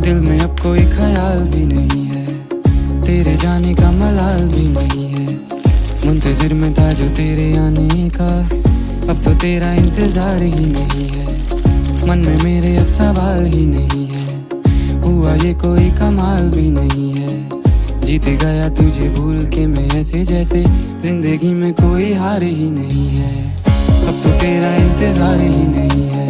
दिल में अब कोई ख्याल भी नहीं है, तेरे जाने का मलाल भी नहीं है। मुंतजिर में था जो तेरे आने का, अब तो तेरा इंतजार ही नहीं है। मन में मेरे अब सवाल ही नहीं है, हुआ ये कोई कमाल भी नहीं है। जीते गया तुझे भूल के मैं ऐसे जैसे जिंदगी में कोई हार ही नहीं है। अब तो तेरा इंतजार ही नहीं है।